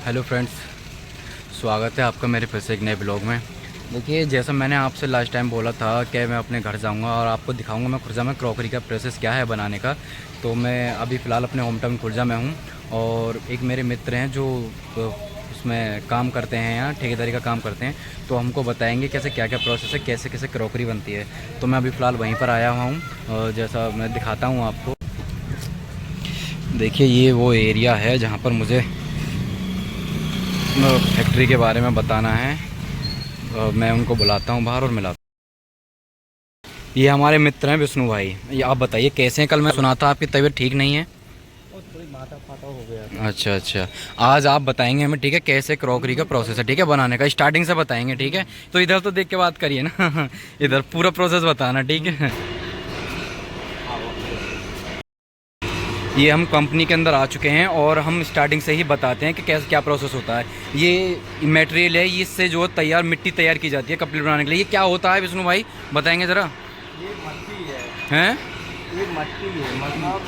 Hello friends, स्वागत है आपका मेरे फिर से एक नए ब्लॉग में। देखिए, जैसा मैंने आपसे लास्ट टाइम बोला था कि मैं अपने घर जाऊंगा और आपको दिखाऊंगा मैं खुर्जा में क्रॉकरी का प्रोसेस क्या है बनाने का। तो मैं अभी फ़िलहाल अपने होम टाउन खुर्जा में हूं और एक मेरे मित्र हैं जो उसमें काम करते हैं, यहाँ ठेकेदारी का काम करते हैं। तो हमको बताएंगे कैसे क्या क्या प्रोसेस है, कैसे कैसे क्रॉकरी बनती है। तो मैं अभी फ़िलहाल वहीं पर आया हुआ हूँ और जैसा मैं दिखाता हूँ आपको। देखिए, ये वो एरिया है जहाँ पर मुझे फैक्ट्री के बारे में बताना है। मैं उनको बुलाता हूँ बाहर और मिलाता हूँ। ये हमारे मित्र हैं विष्णु भाई। ये आप बताइए कैसे हैं? कल मैं सुना था आपकी तबीयत ठीक नहीं है। और थोड़ी माथा फाटा हो गया। अच्छा अच्छा, आज आप बताएंगे हमें, ठीक है, कैसे क्रॉकरी का प्रोसेस है, ठीक है, बनाने का स्टार्टिंग से बताएंगे, ठीक है। तो इधर तो देख के बात करिए ना इधर पूरा प्रोसेस बताना, ठीक है। ये हम कंपनी के अंदर आ चुके हैं और हम स्टार्टिंग से ही बताते हैं कि कैसे क्या प्रोसेस होता है। ये मटेरियल है, इससे जो तैयार मिट्टी तैयार की जाती है कपड़े बनाने के लिए। ये क्या होता है विष्णु भाई, बताएंगे ज़रा। ये मट्टी है। हैं? ये मट्टी है, मतलब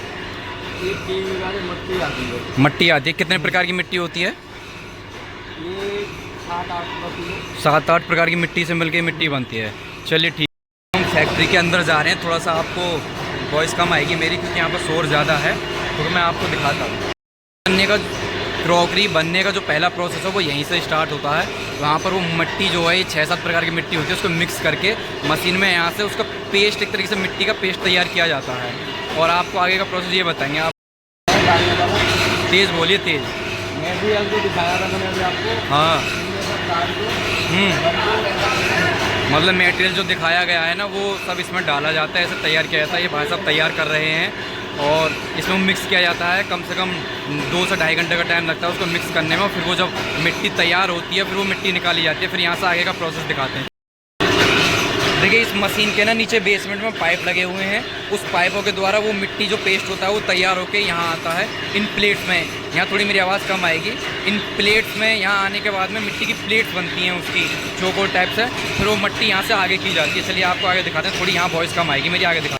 एक केवी वाली मट्टी आती है। मट्टी आती है, कितने प्रकार की मिट्टी होती है? ये 7-8 किलो। 7-8 प्रकार की मिट्टी से मिलकर मिट्टी बनती है। चलिए ठीक है, हम फैक्ट्री के अंदर जा रहे हैं। थोड़ा सा आपको वॉइस कम आएगी मेरी क्योंकि यहाँ पर शोर ज़्यादा है, तो मैं आपको दिखाता हूँ। बनने का क्रॉकरी बनने का जो पहला प्रोसेस है वो यहीं से स्टार्ट होता है। वहाँ पर वो मिट्टी जो है, ये 6-7 प्रकार की मिट्टी होती है, उसको मिक्स करके मशीन में यहाँ से उसका पेस्ट, एक तरीके से मिट्टी का पेस्ट तैयार किया जाता है। और आपको आगे का प्रोसेस ये बताएंगे आप। तेज़ बोलिए, तेज़। मैं भी आपको दिखाया था, मैंने अभी आपको। हाँ। इनमें सब डाल के मतलब मटेरियल जो दिखाया गया है ना, वो सब इसमें डाला जाता है, ऐसे तैयार किया जाता है। ये भाई साहब तैयार कर रहे हैं और इसमें मिक्स किया जाता है। कम से कम 2 से ढाई घंटे का टाइम लगता है उसको मिक्स करने में। और फिर वो जब मिट्टी तैयार होती है, फिर वो मिट्टी निकाली जाती है। फिर यहाँ से आगे का प्रोसेस दिखाते हैं। देखिए, इस मशीन के ना नीचे बेसमेंट में पाइप लगे हुए हैं। उस पाइपों के द्वारा वो मिट्टी जो पेस्ट होता है वो तैयार होकर यहाँ आता है इन प्लेट्स में। यहाँ थोड़ी मेरी आवाज़ कम आएगी। इन प्लेट्स में यहाँ आने के बाद में मिट्टी की प्लेट्स बनती हैं उसकी चौकोर टाइप से। फिर वो मिट्टी यहाँ से आगे की जाती है। चलिए आपको आगे दिखाते हैं। थोड़ी यहाँ वॉइस कम आएगी मेरी, आगे दिखा।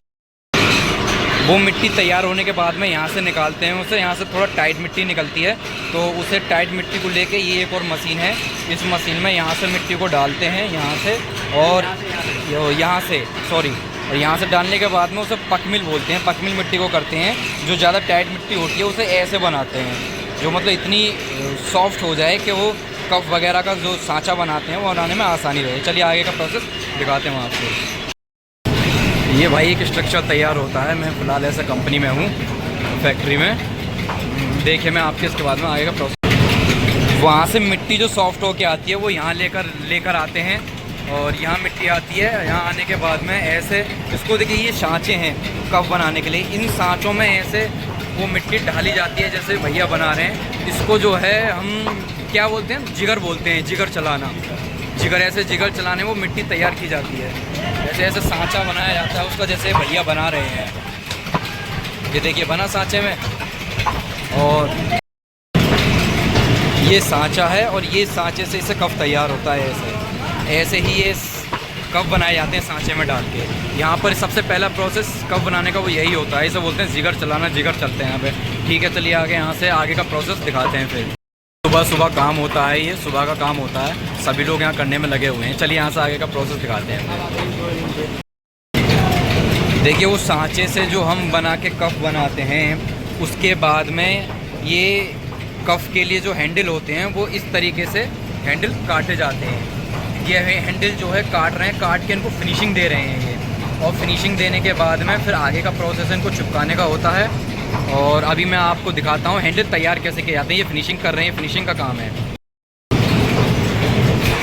वो मिट्टी तैयार होने के बाद में यहाँ से निकालते हैं उसे। यहाँ से थोड़ा टाइट मिट्टी निकलती है, तो उसे टाइट मिट्टी को लेके ये एक और मशीन है। इस मशीन में यहाँ से मिट्टी को डालते हैं, यहाँ से और यहाँ से और यहाँ से डालने के बाद में उसे पकमिल बोलते हैं। पकमिल मिट्टी को करते हैं। जो ज़्यादा टाइट मिट्टी होती है उसे ऐसे बनाते हैं, जो मतलब इतनी सॉफ्ट हो जाए कि वो कप वगैरह का जो सांचा बनाते हैं वो बनाने में आसानी रहे। चलिए आगे का प्रोसेस दिखाते हैं आपको। ये भाई एक स्ट्रक्चर तैयार होता है। मैं फ़िलहाल ऐसे कंपनी में हूँ, फैक्ट्री में। देखिए मैं आपके इसके बाद में आगे का प्रोसेस। वहाँ से मिट्टी जो सॉफ्ट होके आती है वो यहाँ लेकर आते हैं और यहाँ मिट्टी आती है। यहाँ आने के बाद में ऐसे इसको देखिए, ये सांचे हैं कप बनाने के लिए। इन सांचों में ऐसे वो मिट्टी डाली जाती है, जैसे भैया बना रहे हैं। इसको जो है हम क्या बोलते हैं, जिगर बोलते हैं, जिगर चलाना। जिगर, ऐसे जिगर चलाने वो मिट्टी तैयार की जाती है। ऐसे ऐसे सांचा बनाया जाता है उसका, जैसे भैया बना रहे हैं। ये देखिए बना सांचे में, और ये सांचा है और ये सांचे से इसे कप तैयार होता है। ऐसे ही ये कप बनाए जाते हैं सांचे में डाल के। यहाँ पर सबसे पहला प्रोसेस कप बनाने का वो यही होता है। इसे बोलते हैं जिगर चलाना, जिगर चलते हैं यहाँ पे। ठीक है, चलिए आगे यहाँ से आगे का प्रोसेस दिखाते हैं। फिर सुबह सुबह काम होता है, ये सुबह का काम होता है, सभी लोग यहाँ करने में लगे हुए हैं। चलिए यहाँ से आगे का प्रोसेस दिखाते हैं। देखिए, वो सांचे से जो हम बना के कप बनाते हैं, उसके बाद में ये कप के लिए जो हैंडल होते हैं वो इस तरीके से हैंडल काटे जाते हैं। ये हैंडल जो है काट रहे हैं, काट के इनको फिनिशिंग दे रहे हैं ये। और फिनिशिंग देने के बाद में फिर आगे का प्रोसेस इनको चिपकाने का होता है। और अभी मैं आपको दिखाता हूँ हैंडल तैयार कैसे किए जाते हैं। ये फिनिशिंग कर रहे हैं, फिनिशिंग का काम है।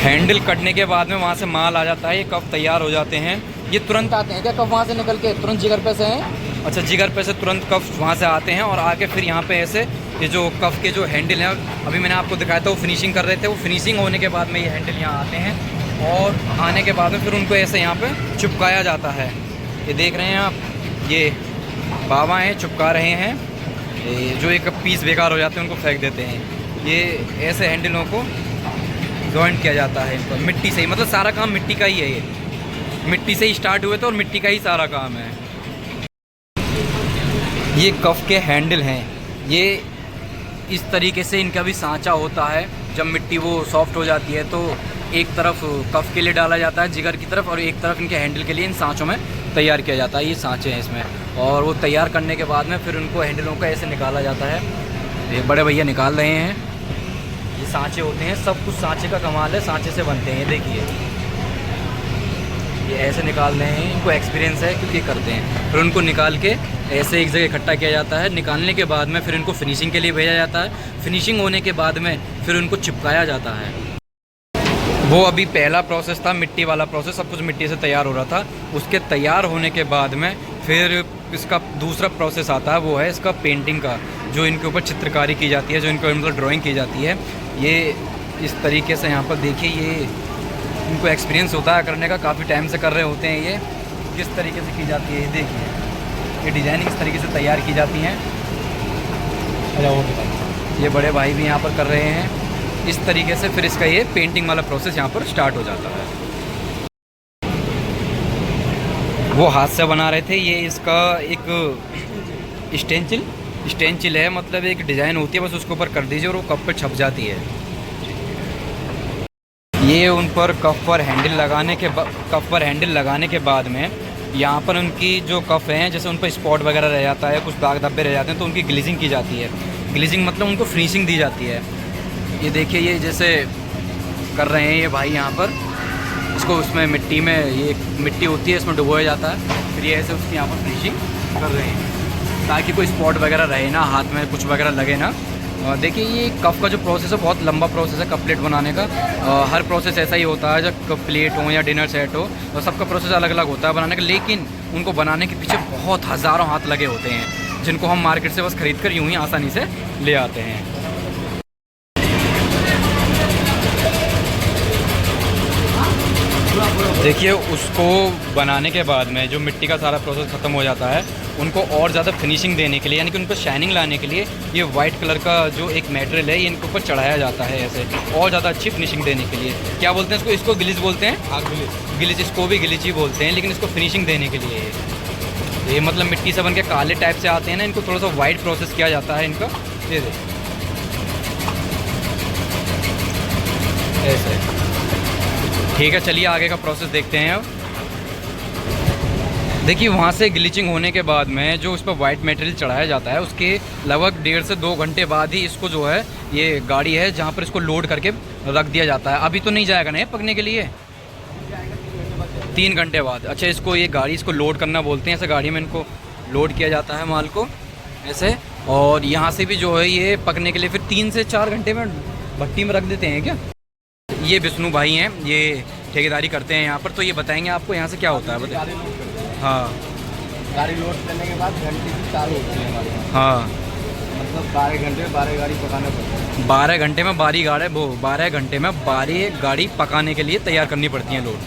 हैंडल कटने के बाद में वहाँ से माल आ जाता है, ये कप तैयार हो जाते हैं। ये तुरंत आते हैं क्या कप वहाँ से निकल के? तुरंत जिगर पे से हैं? अच्छा, जिगर पे से तुरंत कप वहाँ से आते हैं और आके फिर यहाँ पे ऐसे ये जो कप के जो हैंडल हैं, अभी मैंने आपको दिखाया था, वो फिनिशिंग कर रहे थे। वो फिनिशिंग होने के बाद में ये हैंडल यहाँ आते हैं और आने के बाद में फिर उनको ऐसे यहाँ पर चिपकाया जाता है। ये देख रहे हैं आप, ये बाबा हैं चिपका रहे हैं। जो एक पीस बेकार हो जाते हैं उनको फेंक देते हैं। ये ऐसे हैंडलों को जॉइंट किया जाता है इनको मिट्टी से ही। मतलब सारा काम मिट्टी का ही है। ये मिट्टी से ही स्टार्ट हुए थे और मिट्टी का ही सारा काम है। ये कफ के हैंडल हैं, ये इस तरीके से इनका भी सांचा होता है। जब मिट्टी वो सॉफ्ट हो जाती है तो एक तरफ कफ के लिए डाला जाता है जिगर की तरफ, और एक तरफ इनके हैंडल के लिए इन सांचों में तैयार किया जाता है। ये सांचे हैं इसमें, और वो तैयार करने के बाद में फिर उनको हैंडलों का ऐसे निकाला जाता है। ये बड़े भैया निकाल रहे हैं। ये सांचे होते हैं, सब कुछ सांचे का कमाल है, सांचे से बनते हैं। ये देखिए, ये ऐसे निकाल रहे हैं, इनको एक्सपीरियंस है क्योंकि करते हैं। फिर उनको निकाल के ऐसे एक जगह इकट्ठा किया जाता है। निकालने के बाद में फिर इनको फिनिशिंग के लिए भेजा जाता है। फिनिशिंग होने के बाद में फिर उनको चिपकाया जाता है। वो अभी पहला प्रोसेस था मिट्टी वाला प्रोसेस, सब कुछ मिट्टी से तैयार हो रहा था। उसके तैयार होने के बाद में फिर इसका दूसरा प्रोसेस आता है, वो है इसका पेंटिंग का, जो इनके ऊपर चित्रकारी की जाती है, जो इनके मतलब ड्राइंग की जाती है। ये इस तरीके से यहाँ पर देखिए, ये इनको एक्सपीरियंस होता है करने का, काफ़ी टाइम से कर रहे होते हैं। ये किस तरीके से की जाती है, ये देखिए, ये डिज़ाइनिंग इस तरीके से तैयार की जाती हैं। ये बड़े भाई भी यहाँ पर कर रहे हैं इस तरीके से। फिर इसका ये पेंटिंग वाला प्रोसेस यहाँ पर स्टार्ट हो जाता है। वो हाथ से बना रहे थे। ये इसका एक स्टेंचिल है, मतलब एक डिज़ाइन होती है, बस उसके ऊपर कर दीजिए और वो कप पर छप जाती है। ये उन पर कप पर हैंडल लगाने के बाद में यहाँ पर उनकी जो कफ हैं, जैसे उन पर स्पॉट वगैरह रह जाता है, कुछ दाग धब्बे रह जाते हैं, तो उनकी ग्लेजिंग की जाती है। ग्लेजिंग मतलब उनको फिनिशिंग दी जाती है। ये देखिए, ये जैसे कर रहे हैं ये भाई यहाँ पर, इसको उसमें मिट्टी में, ये मिट्टी होती है इसमें डुबोया जाता है, फिर ये ऐसे उसकी यहाँ पर फिनिशिंग कर रहे हैं ताकि कोई स्पॉट वगैरह रहे ना, हाथ में कुछ वगैरह लगे ना। देखिए, ये कप का जो प्रोसेस है बहुत लंबा प्रोसेस है कप प्लेट बनाने का। हर प्रोसेस ऐसा ही होता है, जब कप प्लेट हो या डिनर सेट हो, तो सबका प्रोसेस अलग अलग होता है बनाने का, लेकिन उनको बनाने के पीछे बहुत हज़ारों हाथ लगे होते हैं, जिनको हम मार्केट से बस ख़रीद कर यूँ ही आसानी से ले आते हैं। देखिए, उसको बनाने के बाद में जो मिट्टी का सारा प्रोसेस ख़त्म हो जाता है, उनको और ज़्यादा फिनिशिंग देने के लिए, यानी कि उन पर शाइनिंग लाने के लिए, ये वाइट कलर का जो एक मटेरियल है, ये इनके ऊपर चढ़ाया जाता है ऐसे, और ज़्यादा अच्छी फिनिशिंग देने के लिए। क्या बोलते हैं इसको ग्लिच बोलते हैं। हाँ, ग्लिच, इसको भी ग्लिच ही बोलते हैं, लेकिन इसको फिनिशिंग देने के लिए ये मतलब मिट्टी से बन के काले टाइप से आते हैं ना, इनको थोड़ा सा वाइट प्रोसेस किया जाता है इनका। ये ऐसे। ठीक है, चलिए आगे का प्रोसेस देखते हैं। अब देखिए, वहाँ से ग्लिचिंग होने के बाद में जो इस पर वाइट मटेरियल चढ़ाया जाता है, उसके लगभग 1.5 से 2 घंटे बाद ही इसको जो है, ये गाड़ी है जहाँ पर इसको लोड करके रख दिया जाता है। अभी तो नहीं जाएगा ना पकने के लिए, 3 घंटे बाद। अच्छा, इसको ये गाड़ी, इसको लोड करना बोलते हैं। ऐसे गाड़ी में इनको लोड किया जाता है माल को ऐसे, और यहाँ से भी जो है ये पकने के लिए फिर 3 से 4 घंटे में भट्टी में रख देते हैं। क्या ये विष्णु भाई हैं, ये ठेकेदारी करते हैं यहाँ पर, तो ये बताएंगे आपको यहाँ से क्या होता है। बताइए। हाँ, गाड़ी लोड करने के बाद घंटे की चालू होती है हमारे यहाँ। हाँ, मतलब 12 घंटे में 12 गाड़ी पकाना पड़ता है। 12 घंटे में 12 घंटे में 12 गाड़ी पकाने के लिए तैयार करनी पड़ती है लोड।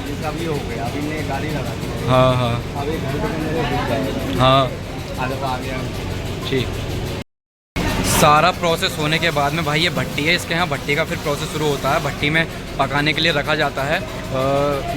जैसे अभी हो गया, अभी ने गाड़ी लगा दी है। हाँ हाँ, अभी घर पे मेरे रुक जाएगा। हाँ, आ गया। ठीक। सारा प्रोसेस होने के बाद में भाई ये भट्टी है, इसके यहाँ भट्टी का फिर प्रोसेस शुरू होता है। भट्टी में पकाने के लिए रखा जाता है।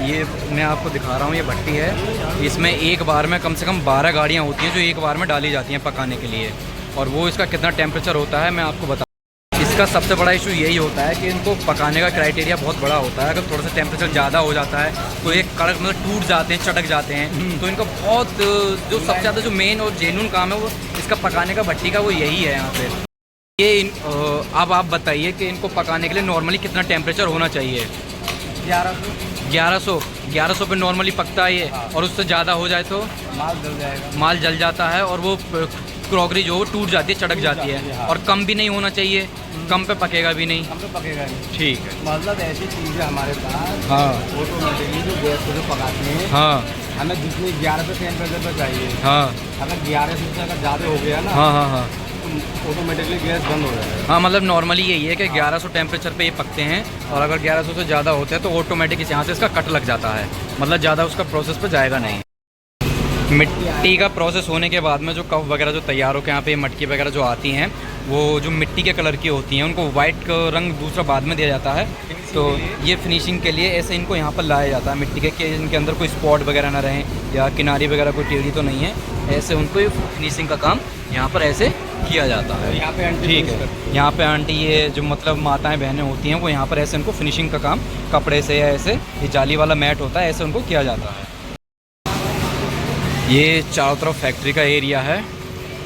ये मैं आपको दिखा रहा हूँ, ये भट्टी है। इसमें एक बार में कम से कम 12 गाड़ियाँ होती हैं जो एक बार में डाली जाती हैं पकाने के लिए। और वो इसका कितना टेम्परेचर होता है मैं आपको बता। इसका सबसे बड़ा इशू यही होता है कि इनको पकाने का क्राइटेरिया बहुत बड़ा होता है। अगर थोड़ा सा टेम्परेचर ज़्यादा हो जाता है तो ये कड़क मतलब टूट जाते हैं, चटक जाते हैं। तो इनका बहुत जो सबसे ज़्यादा जो मेन और जेन्युइन काम है वो इसका पकाने का भट्टी का, वो यही है यहाँ पे। ये अब आप बताइए कि इनको पकाने के लिए नॉर्मली कितना टेम्परेचर होना चाहिए। 1100 पे नॉर्मली पकता है ये। और उससे ज़्यादा हो जाए तो माल जल जाएगा, माल जल जाता है और वो क्रॉकरी जो टूट जाती है, चटक जाती है। और कम भी नहीं होना चाहिए, कम पे पकेगा भी नहीं। कम पे पकेगा नहीं। ठीक है, मतलब ऐसी चीज़ है हमारे पास। हाँ, ऑटोमेटिकली जो गैस को जो पकाते हैं, हाँ, हमें जितनी 11 पे टेम्परेचर पर चाहिए। हाँ, अगर 11 से अगर ज़्यादा हो गया ना, हाँ, हाँ, हाँ, तो ऑटोमेटिकली गैस बंद हो जाएगा। हाँ, मतलब नॉर्मली यही है कि 1100 टेम्परेचर पे ये पकते हैं। और अगर 1100 से ज़्यादा होते हैं तो ऑटोमेटिक यहाँ से इसका कट लग जाता है, मतलब ज़्यादा उसका प्रोसेस पे जाएगा नहीं। मिट्टी का प्रोसेस होने के बाद में जो कप वगैरह जो तैयार होकर यहाँ पे मटकी वगैरह जो आती हैं, वो जो मिट्टी के कलर की होती हैं, उनको वाइट रंग दूसरा बाद में दिया जाता है। तो ये फिनिशिंग के लिए ऐसे इनको यहाँ पर लाया जाता है मिट्टी के, कि इनके अंदर कोई स्पॉट वगैरह ना रहे या किनारी वगैरह कोई टेढ़ी तो नहीं है, ऐसे उनको फिनिशिंग का काम यहाँ पर ऐसे किया जाता है। यहाँ पे आंटी ठीक है, यहाँ पे आंटी ये जो मतलब माताएं बहनें होती हैं वो यहाँ पर ऐसे उनको फिनिशिंग का काम कपड़े से या ऐसे ये जाली वाला मैट होता है ऐसे उनको किया जाता है। ये चारों तरफ फैक्ट्री का एरिया है।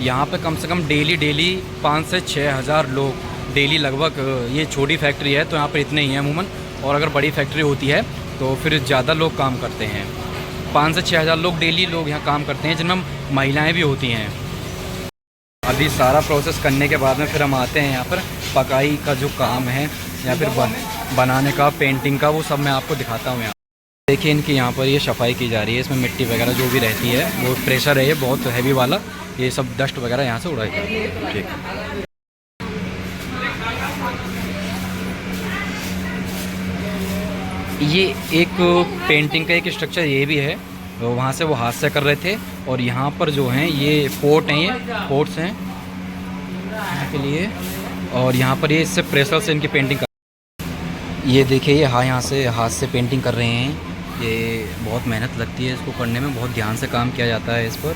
यहाँ पे कम से कम डेली 5 से 6 हज़ार लोग डेली लगभग, ये छोटी फैक्ट्री है तो यहाँ पर इतने ही हैं अमूमन, और अगर बड़ी फैक्ट्री होती है तो फिर ज़्यादा लोग काम करते हैं। 5 से 6 हज़ार लोग डेली यहाँ काम करते हैं, जिनमें महिलाएं भी होती हैं। अभी सारा प्रोसेस करने के बाद में फिर हम आते हैं यहाँ पर पकाई का जो काम है या फिर बनाने का, पेंटिंग का, वो सब मैं आपको दिखाता हूँ। यहाँ देखिए इनकी यहाँ पर ये सफाई की जा रही है, इसमें मिट्टी वगैरह जो भी रहती है वो प्रेशर है ये बहुत हैवी वाला, ये सब डस्ट वगैरह यहाँ से उड़ाई जाती है। ठीक, ये एक पेंटिंग का एक स्ट्रक्चर ये भी है, वहाँ से वो हाथ से कर रहे थे, और यहाँ पर जो हैं ये पोट हैं, ये पोट्स हैं यहाँ के लिए, और यहाँ पर ये इससे प्रेशर से इनकी पेंटिंग कर, ये देखिए ये यहाँ से हाथ से पेंटिंग कर रहे हैं। ये बहुत मेहनत लगती है इसको करने में, बहुत ध्यान से काम किया जाता है इस पर।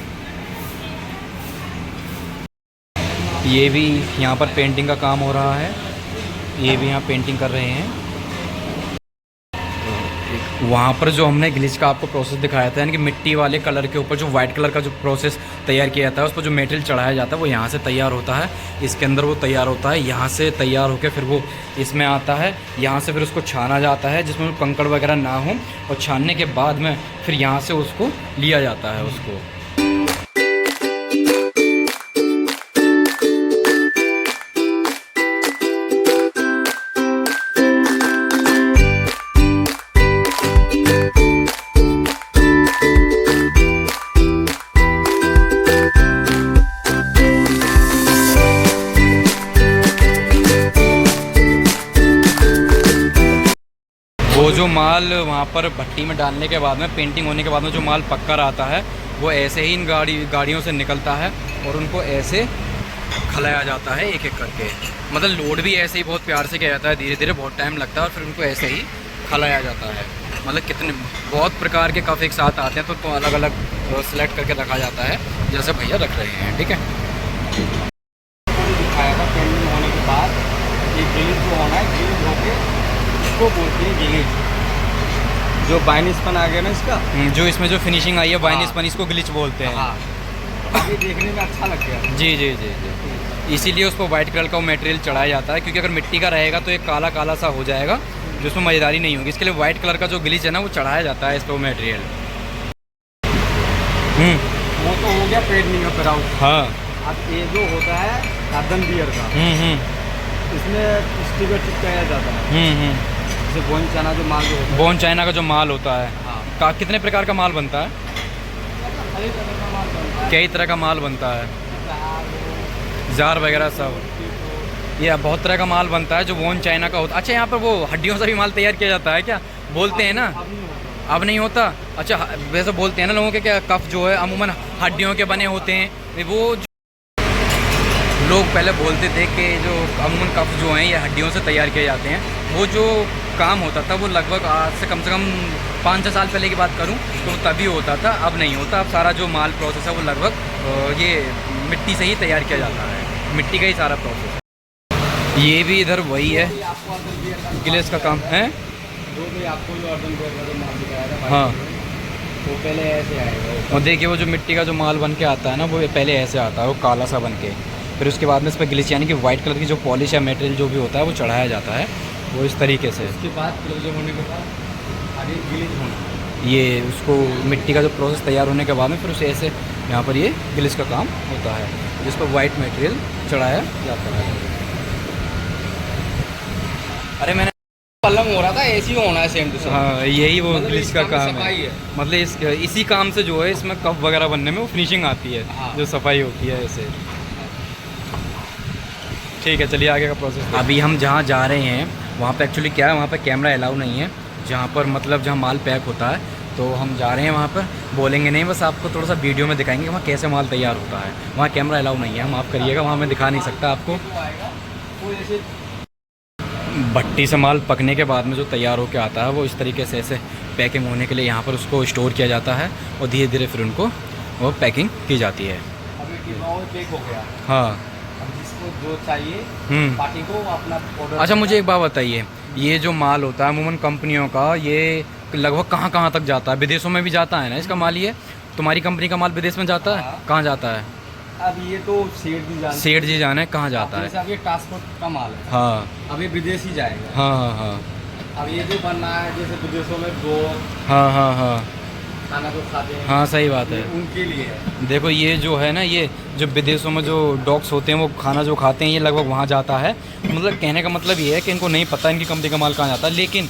ये भी यहाँ पर पेंटिंग का काम हो रहा है, ये भी यहाँ पेंटिंग कर रहे हैं। वहाँ पर जो हमने ग्लिच का आपको प्रोसेस दिखाया था, यानी कि मिट्टी वाले कलर के ऊपर जो वाइट कलर का जो प्रोसेस तैयार किया जाता है, उस पर जो मटेरियल चढ़ाया जाता है वो यहाँ से तैयार होता है, इसके अंदर वो तैयार होता है, यहाँ से तैयार होकर फिर वो इसमें आता है, यहाँ से फिर उसको छाना जाता है जिसमें कंकड़ वगैरह ना हो, और छानने के बाद में फिर यहाँ से उसको लिया जाता है उसको। वो जो माल वहाँ पर भट्टी में डालने के बाद में, पेंटिंग होने के बाद में जो माल पककर आता है वो ऐसे ही इन गाड़ियों से निकलता है और उनको ऐसे खलाया जाता है एक एक करके। मतलब लोड भी ऐसे ही बहुत प्यार से किया जाता है, धीरे धीरे बहुत टाइम लगता है और फिर उनको ऐसे ही खलाया जाता है। मतलब कितने बहुत प्रकार के कप एक साथ आते हैं तो अलग अलग सेलेक्ट करके रखा जाता है, जैसे भैया रख रहे हैं। ठीक है, दिखाया था पेंटिंग होने के बाद ये गिलीज जो होना है, गिलीज होके इसको बोलते हैं गिलीज। जो बाइनिसपन आ गया ना इसका, जो इसमें जो फिनिशिंग आई है बाइनिसपन, इसको ग्लिच बोलते हैं। हाँ, ये देखने में अच्छा लग गया। जी जी जी जी, इसीलिए उस पर वाइट कलर का वो मटेरियल चढ़ाया जाता है, क्योंकि अगर मिट्टी का रहेगा तो एक काला काला सा हो जाएगा जो उसमें मज़ेदारी नहीं होगी। इसके लिए वाइट कलर का जो ग्लिच है ना वो चढ़ाया जाता है इस पर मटेरियल। वो तो हो गया पेंटिंग का आउट। हाँ, अब ये जो होता है गार्डन बियर का, इसमें स्टिकर चिपकाया जाता है। जैसे बोन चाइना जो माल जो होता है, बोन चाइना का जो माल होता है, हाँ, कितने प्रकार का माल बनता है? कई तरह का माल बनता है, जार वगैरह सब, ये बहुत तरह का माल बनता है जो बोन चाइना का होता है। अच्छा, यहाँ पर वो हड्डियों से भी माल तैयार किया जाता है क्या? बोलते हैं ना, अब नहीं होता। अच्छा, वैसे बोलते हैं ना लोगों के क्या कफ जो है अमूमन हड्डियों के बने होते हैं। वो लोग पहले बोलते थे कि जो अमूमन कप जो हैं ये हड्डियों से तैयार किए जाते हैं। वो जो काम होता था वो लगभग आज से कम 5-6 साल पहले की बात करूं तो तभी होता था, अब नहीं होता। अब सारा जो माल प्रोसेस है वो लगभग ये मिट्टी से ही तैयार किया जाता है, मिट्टी का ही सारा प्रोसेस है। ये भी इधर वही है, गिलेस का काम है। जो भी आपको जो अर्दन का जो माल दिखाया था, हाँ, वो पहले ऐसे आएगा। और देखिए वो जो मिट्टी का जो माल बन के आता है ना वो पहले ऐसे आता है, वो काला सा बन के, फिर उसके बाद में इस पर ग्लिच यानी कि वाइट कलर की जो पॉलिश या मटेरियल जो भी होता है वो चढ़ाया जाता है, वो इस तरीके से। उसके बाद क्लोजर होने के बाद आगे ग्लिच होना, ये उसको मिट्टी का जो प्रोसेस तैयार होने के बाद में फिर उसे ऐसे यहाँ पर ये ग्लिच का काम होता है, जिस पर वाइट मटेरियल चढ़ाया जाता है। अरे मैंने पल्लम हो रहा था, ऐसी होना है सेम टू सेम। हाँ, यही वो मतलब ग्लिच का काम है। मतलब इसी काम से जो है इसमें कप वगैरह बनने में वो फिनिशिंग आती है। हाँ। जो सफाई होती है ऐसे। ठीक है, चलिए आगे का प्रोसेस। अभी हम जहाँ जा रहे हैं वहाँ पे एक्चुअली क्या है, वहाँ पे कैमरा अलाउ नहीं है, जहाँ पर मतलब जहाँ माल पैक होता है, तो हम जा रहे हैं वहाँ पर। बोलेंगे नहीं, बस आपको थोड़ा सा वीडियो में दिखाएंगे वहाँ कैसे माल तैयार होता है। वहाँ कैमरा अलाउ नहीं है, माफ़ करिएगा, वहाँ मैं दिखा नहीं सकता आपको। भट्टी से माल पकने के बाद में जो तैयार होकर आता है वो इस तरीके से ऐसे पैकिंग होने के लिए यहाँ पर उसको स्टोर किया जाता है और धीरे धीरे फिर उनको वो पैकिंग की जाती है। अभी डिब्बा में पैक हो गया। हाँ। अब जिसको जो चाहिए पार्टी को अपना ऑर्डर। अच्छा मुझे एक बात बताइए, ये जो माल होता है अमूमन कंपनियों का, ये लगभग कहाँ कहाँ तक जाता है? विदेशों में भी जाता है ना इसका माल? ये तुम्हारी कंपनी का माल विदेश में जाता है? कहाँ जाता है? अब ये तो सेठ जी जाने कहाँ जाता है? अब ये ट्रांसपोर्ट का माल है। हाँ। अब ये विदेश ही जाएगा। हाँ हाँ हाँ। अब ये जो बनना है जैसे विदेशों में दो हाँ हाँ हाँ खाना जो खाते हैं, हाँ सही बात है, उनके लिए है। देखो ये जो है ना, ये जो विदेशों में जो डॉग्स होते हैं वो खाना जो खाते हैं ये लगभग वहाँ जाता है। मतलब कहने का मतलब ये है कि इनको नहीं पता इनकी कंपनी का माल कहाँ जाता है, लेकिन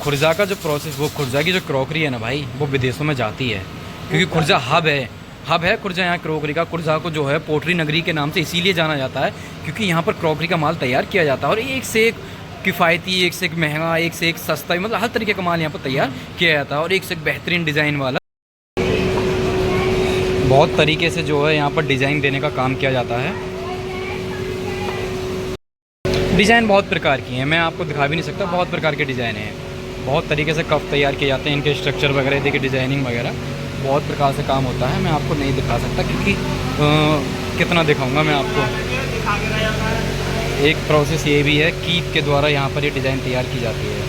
खुर्जा का जो प्रोसेस, वो खुर्जा की जो क्रॉकरी है ना भाई, वो विदेशों में जाती है, क्योंकि खुर्जा हब है खुर्जा यहाँ क्रॉकरी का। खुर्जा को जो है पोट्री नगरी के नाम से इसीलिए जाना जाता है क्योंकि यहाँ पर क्रॉकरी का माल तैयार किया जाता है, और एक से एक किफ़ायती, एक से एक महंगा, एक से एक सस्ता, मतलब हर तरीके का माल यहाँ पर तैयार किया जाता है, और एक से एक बेहतरीन डिज़ाइन वाला। बहुत तरीके से जो है यहाँ पर डिज़ाइन देने का काम किया जाता है। डिज़ाइन बहुत प्रकार की हैं, मैं आपको दिखा भी नहीं सकता, बहुत प्रकार के डिज़ाइन हैं। बहुत तरीके से कप तैयार किए जाते हैं, इनके स्ट्रक्चर वगैरह देखिए, डिज़ाइनिंग वगैरह बहुत प्रकार से काम होता है। मैं आपको नहीं दिखा सकता क्योंकि कितना दिखाऊंगा मैं आपको। एक प्रोसेस ये भी है, कीट के द्वारा यहाँ पर ये डिज़ाइन तैयार की जाती है।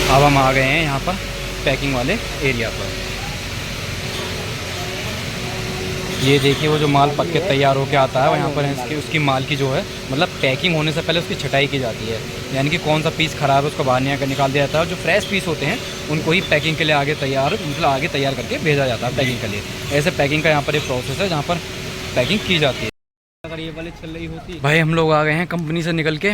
अब हम आ गए हैं यहाँ पर पैकिंग वाले एरिया पर। ये देखिए वो जो माल पक के तैयार होकर आता है, यहाँ पर इसकी उसकी माल की जो है मतलब पैकिंग होने से पहले उसकी छटाई की जाती है, यानी कि कौन सा पीस ख़राब है उसको बाहर निकाल दिया जाता है, और जो फ्रेश पीस होते हैं उनको ही पैकिंग के लिए आगे तैयार करके भेजा जाता है पैकिंग के लिए। ऐसे पैकिंग का यहाँ पर एक प्रोसेस है जहाँ पर पैकिंग की जाती है। अगर ये वाली चल रही होती भाई हम लोग आ गए हैं कंपनी से निकल के,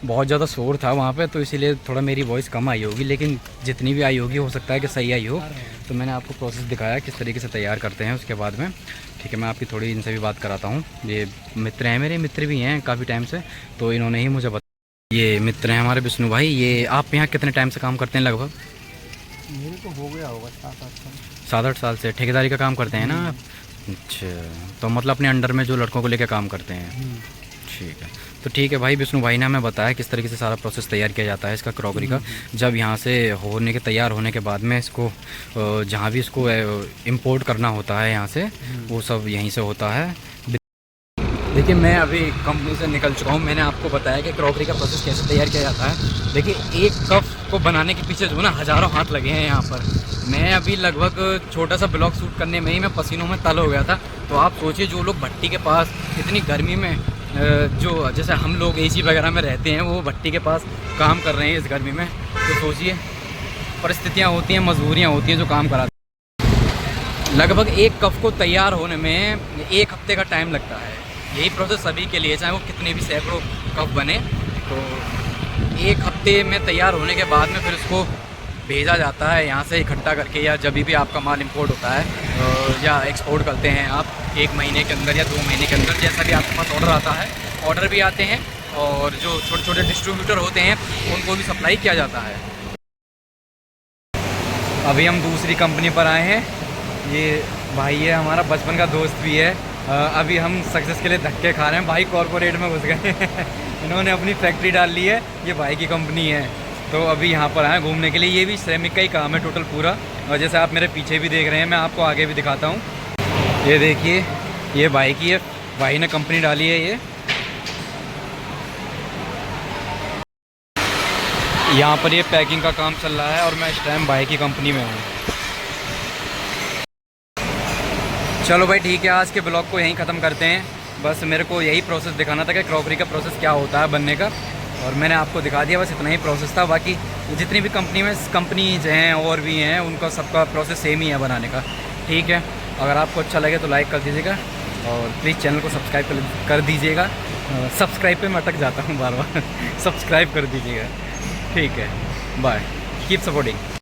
बहुत ज़्यादा शोर था वहाँ पे, तो इसीलिए थोड़ा मेरी वॉइस कम आई होगी, लेकिन जितनी भी आई होगी हो सकता है कि सही आई हो। तो मैंने आपको प्रोसेस दिखाया किस तरीके से तैयार करते हैं उसके बाद में। ठीक है, मैं आपकी थोड़ी इनसे भी बात कराता हूँ। ये मित्र हैं, मेरे मित्र भी हैं काफ़ी टाइम से, तो इन्होंने ही मुझे बताया। ये मित्र हैं हमारे विष्णु भाई। ये आप यहाँ कितने टाइम से काम करते हैं? लगभग मेरे को हो गया होगा 7-8 साल से ठेकेदारी का काम करते हैं ना आप? अच्छा, तो मतलब अपने अंडर में जो लड़कों को लेकर काम करते हैं। ठीक है, तो ठीक है भाई। विष्णु भाई ने हमें बताया किस तरीके से सारा प्रोसेस तैयार किया जाता है इसका क्रॉकरी का। जब यहाँ से तैयार होने के बाद में इसको जहाँ भी इसको इंपोर्ट करना होता है यहाँ से, वो सब यहीं से होता है। देखिए मैं अभी कंपनी से निकल चुका हूँ। मैंने आपको बताया कि क्रॉकरी का प्रोसेस कैसे तैयार किया जाता है। देखिए एक कप को बनाने के पीछे जो है ना हज़ारों हाथ लगे हैं यहाँ पर। मैं अभी लगभग छोटा सा ब्लॉग शूट करने में ही मैं पसीनों में तल हो गया था। तो आप सोचिए जो लोग भट्टी के पास इतनी गर्मी में, जो जैसे हम लोग एसी वगैरह में रहते हैं, वो भट्टी के पास काम कर रहे हैं इस गर्मी में, तो सोचिए परिस्थितियाँ होती हैं, मजबूरियाँ होती हैं जो काम कराते हैं। लगभग एक कप को तैयार होने में 1 हफ्ते का टाइम लगता है। यही प्रोसेस सभी के लिए, चाहे वो कितने भी सैकड़ों कप बने, तो 1 हफ्ते में तैयार होने के बाद में फिर उसको भेजा जाता है यहाँ से इकट्ठा करके, या जब भी आपका माल इंपोर्ट होता है या एक्सपोर्ट करते हैं आप 1 महीने के अंदर या 2 महीने के अंदर, जैसा भी आपके पास ऑर्डर आता है। ऑर्डर भी आते हैं और जो छोटे छोटे डिस्ट्रीब्यूटर होते हैं उनको भी सप्लाई किया जाता है। अभी हम दूसरी कंपनी पर आए हैं। ये भाई है हमारा बचपन का दोस्त भी है। अभी हम सक्सेस के लिए धक्के खा रहे हैं। भाई कॉर्पोरेट में घुस गए इन्होंने अपनी फैक्ट्री डाल ली है, ये भाई की कंपनी है। तो अभी यहाँ पर आए घूमने के लिए। ये भी श्रमिक का ही काम है टोटल पूरा, और जैसे आप मेरे पीछे भी देख रहे हैं, मैं आपको आगे भी दिखाता हूँ। ये देखिए ये भाई की है, भाई ने कंपनी डाली है। ये यहाँ पर ये पैकिंग का काम चल रहा है और मैं इस टाइम भाई की कंपनी में हूँ। चलो भाई ठीक है, आज के ब्लॉग को यहीं ख़त्म करते हैं। बस मेरे को यही प्रोसेस दिखाना था कि क्रॉकरी का प्रोसेस क्या होता है बनने का, और मैंने आपको दिखा दिया। बस इतना ही प्रोसेस था। बाकी जितनी भी कंपनीज हैं और भी हैं, उनका सबका प्रोसेस सेम ही है बनाने का। ठीक है, अगर आपको अच्छा लगे तो लाइक कर दीजिएगा और प्लीज़ चैनल को सब्सक्राइब कर दीजिएगा। सब्सक्राइब पे मैं अटक जाता हूँ बार बार सब्सक्राइब कर दीजिएगा। ठीक है, बाय, कीप सपोर्टिंग।